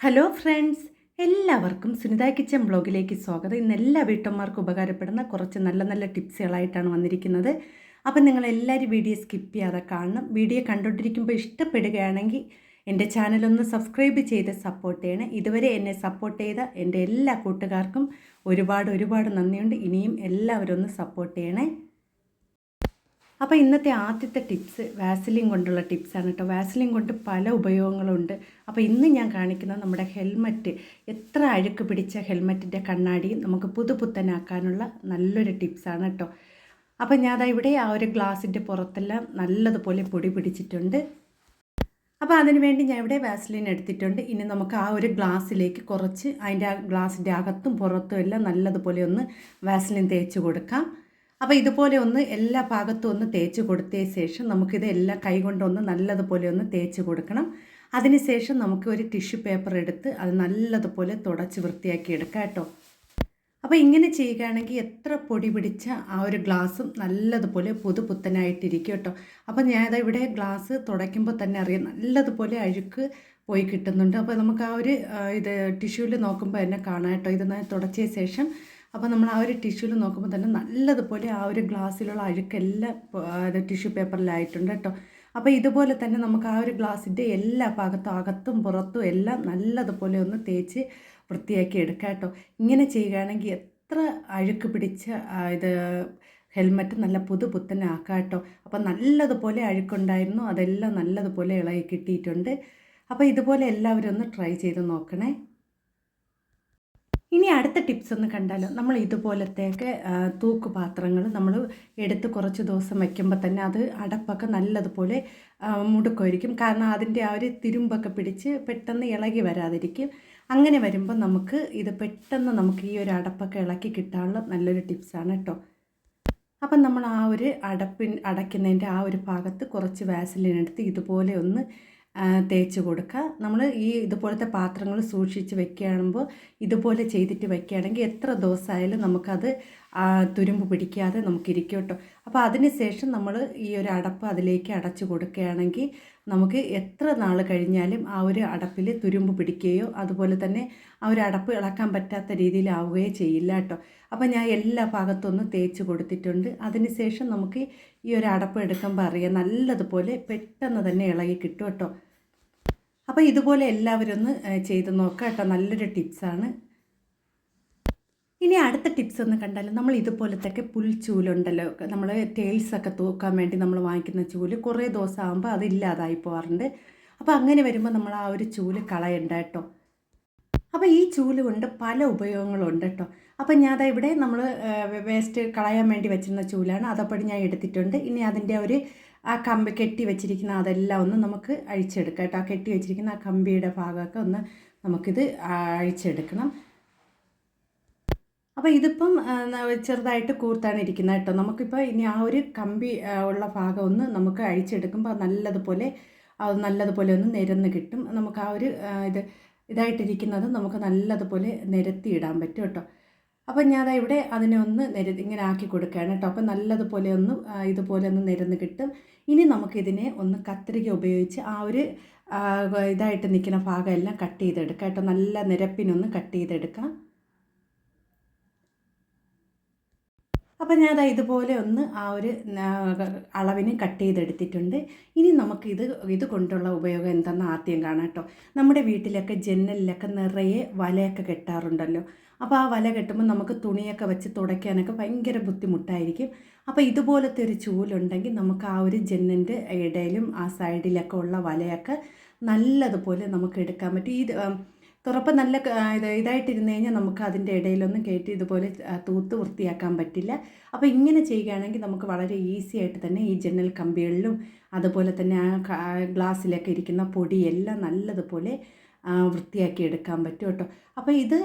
Hello friends, എല്ലാവർക്കും Sunitha kitchen ബ്ലോഗിലേക്ക് സ്വാഗതം. ഇന്ന് എല്ലാ വീട്ടമ്മമാർക്കും ഉപകാരപ്പെടുന്ന കുറച്ച് നല്ല നല്ല ടിപ്സുകളായിട്ടാണ് വന്നിരിക്കുന്നത്. അപ്പം നിങ്ങളെല്ലാവരും വീഡിയോ സ്കിപ്പ് ചെയ്യാതെ കാണണം. വീഡിയോ കണ്ടുകൊണ്ടിരിക്കുമ്പോൾ ഇഷ്ടപ്പെടുകയാണെങ്കിൽ എൻ്റെ ചാനലൊന്ന് സബ്സ്ക്രൈബ് ചെയ്ത് സപ്പോർട്ട് ചെയ്യണേ. ഇതുവരെ എന്നെ സപ്പോർട്ട് ചെയ്ത എൻ്റെ എല്ലാ കൂട്ടുകാർക്കും ഒരുപാട് നന്ദിയുണ്ട്. ഇനിയും എല്ലാവരും ഒന്ന് സപ്പോർട്ട് ചെയ്യണേ. അപ്പോൾ ഇന്നത്തെ ആദ്യത്തെ ടിപ്സ് വാസലിൻ കൊണ്ടുള്ള ടിപ്സാണ് കേട്ടോ. വാസലിൻ കൊണ്ട് പല ഉപയോഗങ്ങളുണ്ട്. അപ്പോൾ ഇന്ന് ഞാൻ കാണിക്കുന്നത് നമ്മുടെ ഹെൽമറ്റ്, എത്ര അഴുക്ക് പിടിച്ച ഹെൽമറ്റിൻ്റെ കണ്ണാടിയും നമുക്ക് പുതുപുത്തനാക്കാനുള്ള നല്ലൊരു ടിപ്സാണ് കേട്ടോ. അപ്പോൾ ഞാൻ ഇവിടെ ആ ഒരു ഗ്ലാസിൻ്റെ പുറത്തെല്ലാം നല്ലതുപോലെ പൊടി പിടിച്ചിട്ടുണ്ട്. അപ്പോൾ അതിന് വേണ്ടി ഞാൻ ഇവിടെ വാസലിൻ എടുത്തിട്ടുണ്ട്. ഇനി നമുക്ക് ആ ഒരു ഗ്ലാസ്സിലേക്ക് കുറച്ച് അതിൻ്റെ ആ ഗ്ലാസിൻ്റെ അകത്തും പുറത്തും എല്ലാം നല്ലതുപോലെ ഒന്ന് വാസലിൻ തേച്ച് കൊടുക്കാം. അപ്പോൾ ഇതുപോലെ ഒന്ന് എല്ലാ ഭാഗത്തും ഒന്ന് തേച്ച് കൊടുത്തതിന് ശേഷം നമുക്കിത് എല്ലാ കൈകൊണ്ടൊന്ന് നല്ലതുപോലെ ഒന്ന് തേച്ച് കൊടുക്കണം. അതിനുശേഷം നമുക്ക് ഒരു ടിഷ്യൂ പേപ്പർ എടുത്ത് അത് നല്ലതുപോലെ തുടച്ച് വൃത്തിയാക്കി എടുക്കാം കേട്ടോ. അപ്പോൾ ഇങ്ങനെ ചെയ്യുകയാണെങ്കിൽ എത്ര പൊടി പിടിച്ച ആ ഒരു ഗ്ലാസും നല്ലതുപോലെ പുതുപുത്തനായിട്ടിരിക്കും കേട്ടോ. അപ്പോൾ ഞാനത് ഇവിടെ ഗ്ലാസ് തുടയ്ക്കുമ്പോൾ തന്നെ അറിയാം നല്ലതുപോലെ അഴുക്ക് പോയി കിട്ടുന്നുണ്ട്. അപ്പോൾ നമുക്ക് ആ ഒരു ഇത് ടിഷ്യൂവിൽ നോക്കുമ്പോൾ തന്നെ കാണാം കേട്ടോ. ഇത് തുടച്ചതിന് ശേഷം അപ്പോൾ നമ്മൾ ആ ഒരു ടിഷ്യൂവിൽ നോക്കുമ്പോൾ തന്നെ നല്ലതുപോലെ ആ ഒരു ഗ്ലാസ്സിലുള്ള അഴുക്കെല്ലാം അത് ടിഷ്യൂ പേപ്പറിലായിട്ടുണ്ട് കേട്ടോ. അപ്പോൾ ഇതുപോലെ തന്നെ നമുക്ക് ആ ഒരു ഗ്ലാസിൻ്റെ എല്ലാ ഭാഗത്തും അകത്തും പുറത്തും എല്ലാം നല്ലതുപോലെ ഒന്ന് തേച്ച് വൃത്തിയാക്കി എടുക്കാം കേട്ടോ. ഇങ്ങനെ ചെയ്യുകയാണെങ്കിൽ എത്ര അഴുക്ക് പിടിച്ച ഇത് ഹെൽമറ്റ് നല്ല പുതുപുത്തനാക്കാം കേട്ടോ. അപ്പോൾ നല്ലതുപോലെ അഴുക്കുണ്ടായിരുന്നു, അതെല്ലാം നല്ലതുപോലെ ഇളകി കിട്ടിയിട്ടുണ്ട്. അപ്പോൾ ഇതുപോലെ എല്ലാവരും ഒന്ന് ട്രൈ ചെയ്ത് നോക്കണേ. ഇനി അടുത്ത ടിപ്സ് ഒന്ന് കണ്ടാലോ. നമ്മൾ ഇതുപോലത്തെയൊക്കെ തൂക്കുപാത്രങ്ങൾ നമ്മൾ എടുത്ത് കുറച്ച് ദിവസം വയ്ക്കുമ്പോൾ തന്നെ അത് അടപ്പൊക്കെ നല്ലതുപോലെ മുടുക്കുമായിരിക്കും. കാരണം അതിൻ്റെ ആ ഒരു തിരുമ്പൊക്കെ പിടിച്ച് പെട്ടെന്ന് ഇളകി വരാതിരിക്കും. അങ്ങനെ വരുമ്പോൾ നമുക്ക് ഇത് പെട്ടെന്ന് നമുക്ക് ഈ ഒരു അടപ്പൊക്കെ ഇളക്കി കിട്ടാനുള്ള നല്ലൊരു ടിപ്സാണ് കേട്ടോ. അപ്പം നമ്മൾ ആ ഒരു അടയ്ക്കുന്നതിൻ്റെ ആ ഒരു ഭാഗത്ത് കുറച്ച് വാസലിൻ എടുത്ത് ഇതുപോലെ ഒന്ന് തേച്ച് കൊടുക്കുക. നമ്മൾ ഈ ഇതുപോലത്തെ പാത്രങ്ങൾ സൂക്ഷിച്ച് വെക്കുകയാകുമ്പോൾ ഇതുപോലെ ചെയ്തിട്ട് വെക്കുകയാണെങ്കിൽ എത്ര ദിവസമായാലും നമുക്കത് തുരുമ്പ് പിടിക്കാതെ നമുക്കിരിക്കും കേട്ടോ. അപ്പോൾ അതിന് ശേഷം നമ്മൾ ഈ ഒരു അടപ്പ് അതിലേക്ക് അടച്ചു കൊടുക്കുകയാണെങ്കിൽ നമുക്ക് എത്ര നാൾ കഴിഞ്ഞാലും ആ ഒരു അടപ്പിൽ തുരുമ്പ് പിടിക്കുകയോ അതുപോലെ തന്നെ ആ ഒരു അടപ്പ് ഇളക്കാൻ പറ്റാത്ത രീതിയിലാവുകയോ ചെയ്യില്ല കേട്ടോ. അപ്പോൾ ഞാൻ എല്ലാ ഭാഗത്തും ഒന്ന് തേച്ച് കൊടുത്തിട്ടുണ്ട്. അതിന് ശേഷം നമുക്ക് ഈ ഒരു അടപ്പ് എടുക്കുമ്പോൾ അറിയാം നല്ലതുപോലെ പെട്ടെന്ന് തന്നെ ഇളകി കിട്ടും കേട്ടോ. അപ്പോൾ ഇതുപോലെ എല്ലാവരും ഒന്ന് ചെയ്ത് നോക്കുക കേട്ടോ. നല്ലൊരു ടിപ്സാണ്. ഇനി അടുത്ത ടിപ്സ് ഒന്ന് കണ്ടാലും നമ്മൾ ഇതുപോലത്തെയൊക്കെ പുൽച്ചൂലുണ്ടല്ലോ, നമ്മൾ ടേൽസൊക്കെ തൂക്കാൻ വേണ്ടി നമ്മൾ വാങ്ങിക്കുന്ന ചൂല് കുറേ ദിവസം ആകുമ്പോൾ അത് ഇല്ലാതായി പോകാറുണ്ട്. അപ്പോൾ അങ്ങനെ വരുമ്പോൾ നമ്മൾ ആ ഒരു ചൂല് കളയണ്ട കേട്ടോ. അപ്പോൾ ഈ ചൂല് കൊണ്ട് പല ഉപയോഗങ്ങളുണ്ട് കേട്ടോ. അപ്പം ഞാൻ ഇവിടെ നമ്മൾ വേസ്റ്റ് കളയാൻ വേണ്ടി വെച്ചിരുന്ന ചൂലാണ്, അതപ്പോൾ ഞാൻ എടുത്തിട്ടുണ്ട്. ഇനി അതിൻ്റെ ഒരു ആ കമ്പി കെട്ടി വെച്ചിരിക്കുന്ന അതെല്ലാം ഒന്ന് നമുക്ക് അഴിച്ചെടുക്കാം കേട്ടോ. ആ കെട്ടി വെച്ചിരിക്കുന്ന ആ കമ്പിയുടെ ഭാഗമൊക്കെ ഒന്ന് നമുക്കിത് അഴിച്ചെടുക്കണം. അപ്പോൾ ഇതിപ്പം ചെറുതായിട്ട് കൂർത്താണ് ഇരിക്കുന്നത് കേട്ടോ. നമുക്കിപ്പോൾ ഇനി ആ ഒരു കമ്പി ഉള്ള ഭാഗം ഒന്ന് നമുക്ക് അഴിച്ചെടുക്കുമ്പോൾ നല്ലതുപോലെ ഒന്ന് നിരന്ന് കിട്ടും. നമുക്ക് ആ ഒരു ഇതായിട്ടിരിക്കുന്നത് നമുക്ക് നല്ലതുപോലെ നിരത്തിയിടാൻ പറ്റും കേട്ടോ. അപ്പം ഞാൻ ഇവിടെ അതിനെ ഒന്ന് ഇങ്ങനെ ആക്കി കൊടുക്കുകയാണ് കേട്ടോ. അപ്പം നല്ലതുപോലെ ഒന്ന് ഇതുപോലെ ഒന്ന് നിരന്ന് കിട്ടും. ഇനി നമുക്കിതിനെ ഒന്ന് കത്രിക ഉപയോഗിച്ച് ആ ഒരു ഇതായിട്ട് നിൽക്കുന്ന ഭാഗം എല്ലാം കട്ട് ചെയ്തെടുക്കാം കേട്ടോ. നല്ല നിരപ്പിനൊന്ന് കട്ട് ചെയ്തെടുക്കാം. അപ്പം ഞാൻ ഇതുപോലെ ഒന്ന് ആ ഒരു അളവിന് കട്ട് ചെയ്തെടുത്തിട്ടുണ്ട്. ഇനി നമുക്ക് ഇത് കൊണ്ടുള്ള ഉപയോഗം എന്താണെന്ന് ആദ്യം കാണാം കേട്ടോ. നമ്മുടെ വീട്ടിലൊക്കെ ജനലിലൊക്കെ നിറയെ വലയൊക്കെ കെട്ടാറുണ്ടല്ലോ. അപ്പോൾ ആ വല കെട്ടുമ്പോൾ നമുക്ക് തുണിയൊക്കെ വെച്ച് തുടയ്ക്കാനൊക്കെ ഭയങ്കര ബുദ്ധിമുട്ടായിരിക്കും. അപ്പോൾ ഇതുപോലത്തെ ഒരു ചൂലുണ്ടെങ്കിൽ നമുക്ക് ആ ഒരു ജനലിൻ്റെ ഇടയിലും ആ സൈഡിലൊക്കെ ഉള്ള വലയൊക്കെ നല്ലതുപോലെ നമുക്ക് എടുക്കാൻ പറ്റും. തുറപ്പം നല്ല ഇതായിട്ടിരുന്ന് കഴിഞ്ഞാൽ നമുക്ക് അതിൻ്റെ ഇടയിലൊന്നും കയറ്റി ഇതുപോലെ തൂത്ത് വൃത്തിയാക്കാൻ പറ്റില്ല. അപ്പോൾ ഇങ്ങനെ ചെയ്യുകയാണെങ്കിൽ നമുക്ക് വളരെ ഈസി ആയിട്ട് തന്നെ ഈ ജനൽ കമ്പികളിലും അതുപോലെ തന്നെ ആ ഗ്ലാസ്സിലൊക്കെ ഇരിക്കുന്ന പൊടിയെല്ലാം നല്ലതുപോലെ വൃത്തിയാക്കി എടുക്കാൻ പറ്റും കേട്ടോ. അപ്പോൾ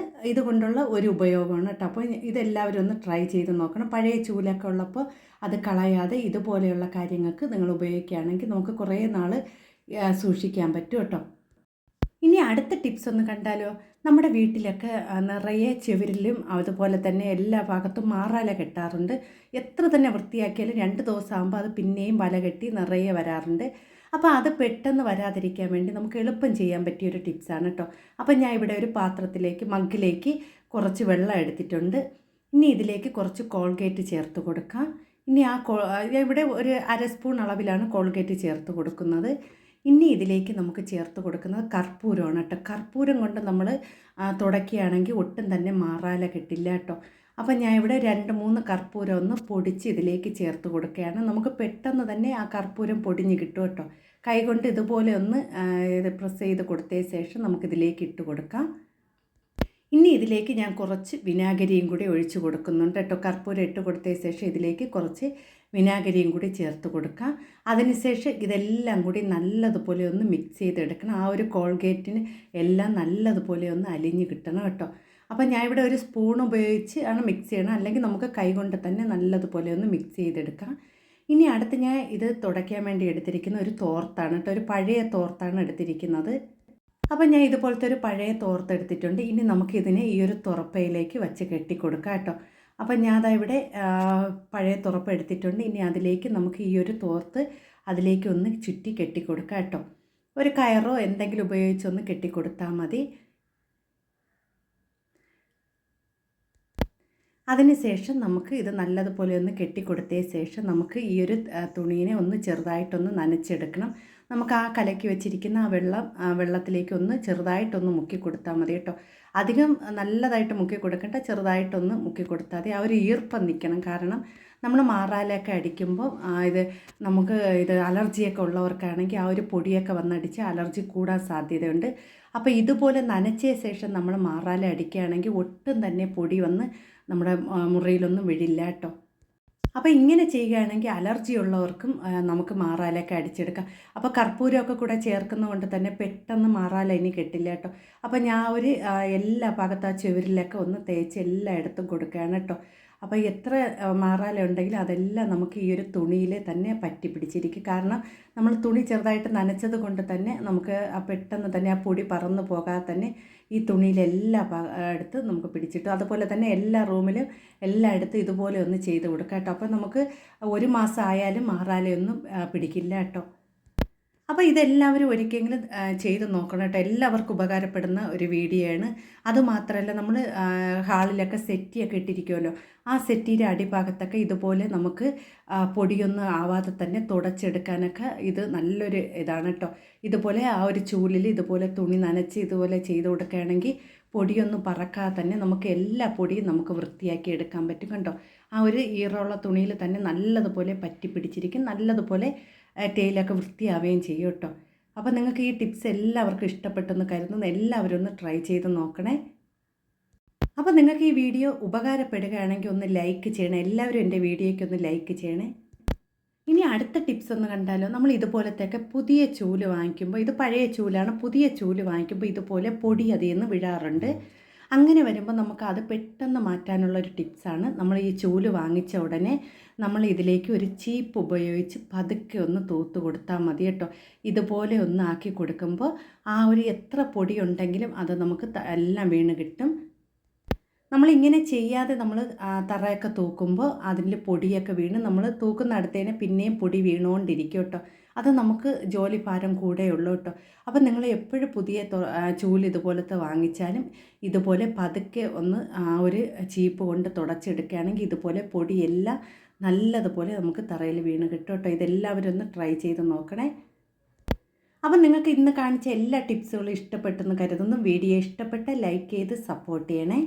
ഇത് കൊണ്ടുള്ള ഒരു ഉപയോഗമാണ് കേട്ടോ. അപ്പോൾ ഇതെല്ലാവരും ഒന്ന് ട്രൈ ചെയ്ത് നോക്കണം. പഴയ ചൂലൊക്കെ ഉള്ളപ്പോൾ അത് കളയാതെ ഇതുപോലെയുള്ള കാര്യങ്ങൾക്ക് നിങ്ങൾ ഉപയോഗിക്കുകയാണെങ്കിൽ നമുക്ക് കുറേ നാൾ സൂക്ഷിക്കാൻ പറ്റും കേട്ടോ. ഇനി അടുത്ത ടിപ്സ് ഒന്ന് കണ്ടാലോ. നമ്മുടെ വീട്ടിലൊക്കെ നിറയെ ചെവിരിലും അതുപോലെ തന്നെ എല്ലാ ഭാഗത്തും മാറാല കെട്ടാറുണ്ട്. എത്ര തന്നെ വൃത്തിയാക്കിയാലും 2 ദിവസം ആകുമ്പോൾ അത് പിന്നെയും വല കെട്ടി നിറയെ വരാറുണ്ട്. അപ്പോൾ അത് പെട്ടെന്ന് വരാതിരിക്കാൻ വേണ്ടി നമുക്ക് എളുപ്പം ചെയ്യാൻ പറ്റിയൊരു ടിപ്സാണ് കേട്ടോ. അപ്പോൾ ഞാൻ ഇവിടെ ഒരു പാത്രത്തിലേക്ക് മഗ്ഗിലേക്ക് കുറച്ച് വെള്ളം എടുത്തിട്ടുണ്ട്. ഇനി ഇതിലേക്ക് കുറച്ച് കോൾഗേറ്റ് ചേർത്ത് കൊടുക്കാം. ഇനി ഇവിടെ ഒരു അര സ്പൂൺ അളവിലാണ് കോൾഗേറ്റ് ചേർത്ത് കൊടുക്കുന്നത്. ഇനി ഇതിലേക്ക് നമുക്ക് ചേർത്ത് കൊടുക്കുന്നത് കർപ്പൂരമാണ് കേട്ടോ. കർപ്പൂരം കൊണ്ട് നമ്മൾ തുടയ്ക്കുകയാണെങ്കിൽ ഒട്ടും തന്നെ മാറാല കിട്ടില്ല കേട്ടോ. അപ്പം ഞാൻ ഇവിടെ 2-3 കർപ്പൂരം ഒന്ന് പൊടിച്ച് ഇതിലേക്ക് ചേർത്ത് കൊടുക്കുകയാണ്. നമുക്ക് പെട്ടെന്ന് തന്നെ ആ കർപ്പൂരം പൊടിഞ്ഞ് കിട്ടും കേട്ടോ. കൈകൊണ്ട് ഇതുപോലെ ഒന്ന് ഇത് പ്രസ് ചെയ്ത് കൊടുത്തതിന് ശേഷം നമുക്കിതിലേക്ക് ഇട്ട് കൊടുക്കാം. ഇനി ഇതിലേക്ക് ഞാൻ കുറച്ച് വിനാഗിരിയും കൂടി ഒഴിച്ച് കൊടുക്കുന്നുണ്ട് കേട്ടോ. കർപ്പൂരം ഇട്ട് കൊടുത്തതിന് ശേഷം ഇതിലേക്ക് കുറച്ച് വിനാഗിരിയും കൂടി ചേർത്ത് കൊടുക്കാം. അതിനുശേഷം ഇതെല്ലാം കൂടി നല്ലതുപോലെ ഒന്ന് മിക്സ് ചെയ്തെടുക്കണം. ആ ഒരു കോൾഗേറ്റിന് എല്ലാം നല്ലതുപോലെ ഒന്ന് അലിഞ്ഞ് കിട്ടണം കേട്ടോ. അപ്പോൾ ഞാൻ ഇവിടെ ഒരു സ്പൂൺ ഉപയോഗിച്ച് ആണ് മിക്സ് ചെയ്യണം, അല്ലെങ്കിൽ നമുക്ക് കൈകൊണ്ട് തന്നെ നല്ലതുപോലെ ഒന്ന് മിക്സ് ചെയ്തെടുക്കാം. ഇനി അടുത്ത് ഞാൻ ഇത് തുടയ്ക്കാൻ വേണ്ടി എടുത്തിരിക്കുന്ന ഒരു തോർത്താണ് കേട്ടോ. ഒരു പഴയ തോർത്താണ് എടുത്തിരിക്കുന്നത്. അപ്പം ഞാൻ ഇതുപോലത്തെ ഒരു പഴയ തോർത്ത് എടുത്തിട്ടുണ്ട്. ഇനി നമുക്കിതിനെ ഈ ഒരു തുറപ്പയിലേക്ക് വച്ച് കെട്ടിക്കൊടുക്കാം കേട്ടോ. അപ്പം ഞാൻ ഇവിടെ പഴയ തുറപ്പ് എടുത്തിട്ടുണ്ട്. ഇനി അതിലേക്ക് നമുക്ക് ഈ ഒരു തോർത്ത് അതിലേക്ക് ഒന്ന് ചുറ്റി കെട്ടിക്കൊടുക്കാം കേട്ടോ. ഒരു കയറോ എന്തെങ്കിലും ഉപയോഗിച്ചൊന്ന് കെട്ടിക്കൊടുത്താൽ മതി. അതിനുശേഷം നമുക്ക് ഇത് നല്ലതുപോലെ ഒന്ന് കെട്ടിക്കൊടുത്തതിന് ശേഷം നമുക്ക് ഈ ഒരു തുണീനെ ഒന്ന് ചെറുതായിട്ടൊന്ന് നനച്ചെടുക്കണം. നമുക്ക് ആ കലക്കി വെച്ചിരിക്കുന്ന ആ വെള്ളത്തിലേക്ക് ഒന്ന് ചെറുതായിട്ടൊന്ന് മുക്കി കൊടുത്താൽ മതി കേട്ടോ. അധികം നല്ലതായിട്ട് മുക്കി കൊടുക്കണ്ട, ചെറുതായിട്ടൊന്ന് മുക്കി കൊടുത്താൽ മതി. ആ ഒരു ഈർപ്പം നിൽക്കണം. കാരണം നമ്മൾ മാറാലൊക്കെ അടിക്കുമ്പോൾ നമുക്ക് അലർജിയൊക്കെ ഉള്ളവർക്കാണെങ്കിൽ ആ ഒരു പൊടിയൊക്കെ വന്നടിച്ച് അലർജി കൂടാൻ സാധ്യതയുണ്ട്. അപ്പോൾ ഇതുപോലെ നനച്ച ശേഷം നമ്മൾ മാറാല അടിക്കുകയാണെങ്കിൽ ഒട്ടും തന്നെ പൊടി വന്ന് നമ്മുടെ മുറിയിലൊന്നും വീഴില്ല കേട്ടോ. അപ്പോൾ ഇങ്ങനെ ചെയ്യുകയാണെങ്കിൽ അലർജി ഉള്ളവർക്കും നമുക്ക് മാറാലൊക്കെ അടിച്ചെടുക്കാം. അപ്പോൾ കർപ്പൂരമൊക്കെ കൂടെ ചേർക്കുന്നതുകൊണ്ട് തന്നെ പെട്ടെന്ന് മാറാല ഇനി കെട്ടില്ല കേട്ടോ. അപ്പോൾ ഞാൻ എല്ലാ ഭാഗത്തും ആ ചുവരിലൊക്കെ ഒന്ന് തേച്ച് എല്ലായിടത്തും കൊടുക്കുകയാണ് കേട്ടോ. അപ്പോൾ എത്ര മാറാല ഉണ്ടെങ്കിലും അതെല്ലാം നമുക്ക് ഈ ഒരു തുണിയിൽ തന്നെ പറ്റി പിടിച്ചിരിക്കും. കാരണം നമ്മൾ തുണി ചെറുതായിട്ട് നനച്ചത് കൊണ്ട് തന്നെ നമുക്ക് പെട്ടെന്ന് തന്നെ ആ പൊടി പറന്ന് പോകാതെ തന്നെ ഈ തുണിയിലെല്ലാ അടുത്ത് നമുക്ക് പിടിച്ചിട്ടു. അതുപോലെ തന്നെ എല്ലാ റൂമിലും എല്ലായിടത്തും ഇതുപോലെ ഒന്ന് ചെയ്ത് കൊടുക്കാം കേട്ടോ. അപ്പോൾ നമുക്ക് 1 മാസം ആയാലും മാറാലയൊന്നും പിടിക്കില്ല കേട്ടോ. അപ്പോൾ ഇതെല്ലാവരും ഒരിക്കലെങ്കിലും ചെയ്ത് നോക്കണം കേട്ടോ. എല്ലാവർക്കും ഉപകാരപ്പെടുന്ന ഒരു വീഡിയോ ആണ്. അതുമാത്രമല്ല, നമ്മൾ ഹാളിലൊക്കെ സെറ്റിയൊക്കെ ഇട്ടിരിക്കുമല്ലോ, ആ സെറ്റിയുടെ അടിഭാഗത്തൊക്കെ ഇതുപോലെ നമുക്ക് പൊടിയൊന്നും ആവാതെ തന്നെ തുടച്ചെടുക്കാനൊക്കെ ഇത് നല്ലൊരു ഇതാണ് കേട്ടോ. ഇതുപോലെ ആ ഒരു ചൂലിൽ ഇതുപോലെ തുണി നനച്ച് ഇതുപോലെ ചെയ്ത് കൊടുക്കുകയാണെങ്കിൽ പൊടിയൊന്നും പറക്കാതെ തന്നെ നമുക്ക് എല്ലാ പൊടിയും നമുക്ക് വൃത്തിയാക്കി എടുക്കാൻ പറ്റും കണ്ടോ. ആ ഒരു ഈറമുള്ള തുണിയിൽ തന്നെ നല്ലതുപോലെ പറ്റി പിടിച്ചിരിക്കും, നല്ലതുപോലെ ടേലൊക്കെ വൃത്തിയാവുകയും ചെയ്യും കേട്ടോ. അപ്പോൾ നിങ്ങൾക്ക് ഈ ടിപ്സ് എല്ലാവർക്കും ഇഷ്ടപ്പെട്ടെന്ന് കരുതുന്നു. എല്ലാവരും ഒന്ന് ട്രൈ ചെയ്ത് നോക്കണേ. അപ്പോൾ നിങ്ങൾക്ക് ഈ വീഡിയോ ഉപകാരപ്പെടുകയാണെങ്കിൽ ഒന്ന് ലൈക്ക് ചെയ്യണേ. എല്ലാവരും എൻ്റെ വീഡിയോയ്ക്ക് ഒന്ന് ലൈക്ക് ചെയ്യണേ. ഇനി അടുത്ത ടിപ്സ് ഒന്ന് കണ്ടാലോ. നമ്മൾ ഇതുപോലത്തെയൊക്കെ പുതിയ ചൂല് വാങ്ങിക്കുമ്പോൾ, ഇത് പഴയ ചൂലാണ്, പുതിയ ചൂല് വാങ്ങിക്കുമ്പോൾ ഇതുപോലെ പൊടി അതിൽ നിന്ന് വീഴാറുണ്ട്. അങ്ങനെ വരുമ്പോൾ നമുക്ക് അത് പെട്ടെന്ന് മാറ്റാനുള്ളൊരു ടിപ്സാണ്. നമ്മൾ ഈ ചൂല് വാങ്ങിച്ച ഉടനെ നമ്മൾ ഇതിലേക്ക് ഒരു ചീപ്പ് ഉപയോഗിച്ച് പതുക്കെ ഒന്ന് തൂത്ത് കൊടുത്താൽ മതി കേട്ടോ. ഇതുപോലെ ഒന്ന് ആക്കി കൊടുക്കുമ്പോൾ ആ ഒരു എത്ര പൊടി ഉണ്ടെങ്കിലും അത് നമുക്ക് എല്ലാം വീണ് കിട്ടും. നമ്മളിങ്ങനെ ചെയ്യാതെ നമ്മൾ തറയൊക്കെ തൂക്കുമ്പോൾ അതിൽ പൊടിയൊക്കെ വീണ് നമ്മൾ തൂക്കുന്ന അടുത്തേനെ പിന്നെയും പൊടി വീണുകൊണ്ടിരിക്കും കേട്ടോ. അത് നമുക്ക് ജോലി ഭാരം കൂടെയുള്ളൂ കേട്ടോ. അപ്പം നിങ്ങൾ എപ്പോഴും പുതിയ ചൂല് ഇതുപോലത്തെ വാങ്ങിച്ചാലും ഇതുപോലെ പതുക്കെ ഒന്ന് ഒരു ചീപ്പ് കൊണ്ട് തുടച്ചെടുക്കുകയാണെങ്കിൽ ഇതുപോലെ പൊടിയെല്ലാം നല്ലതുപോലെ നമുക്ക് തറയിൽ വീണ് കിട്ടും കേട്ടോ. ഇതെല്ലാവരും ഒന്ന് ട്രൈ ചെയ്ത് നോക്കണേ. അപ്പം നിങ്ങൾക്ക് ഇന്ന് കാണിച്ച എല്ലാ ടിപ്സുകളും ഇഷ്ടപ്പെട്ടെന്ന് കരുതുന്നു. വീഡിയോ ഇഷ്ടപ്പെട്ട ലൈക്ക് ചെയ്ത് സപ്പോർട്ട് ചെയ്യണേ.